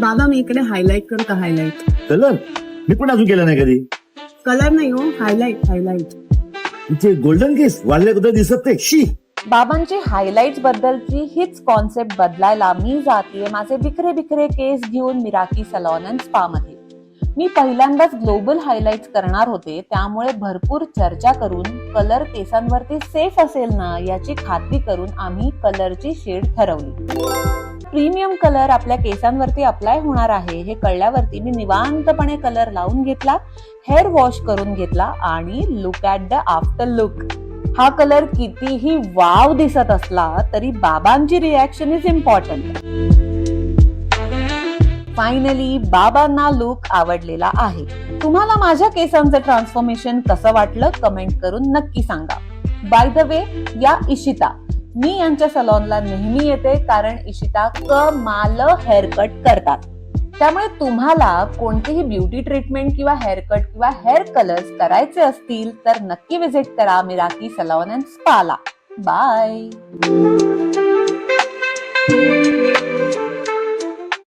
बाबा मी इकडे हायलाइट करू का? हायलाइट कलर मी पण अजून केलं नाही कधी. कलर नाही हो, हायलाइट. इथे गोल्डन केस वाढल्या दिसत नाही. शी. बाबांची हायलाइट्स बद्दलची हीच कॉन्सेप्ट बदलायला मी जातीये माझे बिखरे बिखरे केस घेऊन मिराकी सलॉन अँड स्पा मध्ये. मी पहिल्यांदाच ग्लोबल हायलाइट्स करणार होते, त्यामुळे भरपूर चर्चा करून कलर केसांवरती सेफ असेल ना याची खात्री करून आम्ही कलरची शेड ठरवली. प्रीमियम कलर आपल्या केसांवरती अप्लाय होणार आहे हे कळल्यावरती मी निवांतपणे कलर लावून घेतला, हेअर वॉश करून घेतला आणि look at the after look. हा कलर कितीही वाव दिसत असला तरी बाबांची रिॲक्शन इज इम्पॉर्टंट. फायनली बाबांना लुक आवडलेला आहे. तुम्हाला माझ्या केसांचं ट्रान्सफॉर्मेशन कसं वाटलं कमेंट करून नक्की सांगा. बाय द वे, या इशिता, मी यांच्या सलॉनला नेहमी येते कारण इशिता कमाल हेअरकट करतात. त्यामुळे तुम्हाला कोणतीही ब्युटी ट्रीटमेंट किंवा हेअरकट किंवा हेअर कलर्स करायचे असतील तर नक्की विजिट करा मिराकी सलॉन अँड स्पाला. बाय.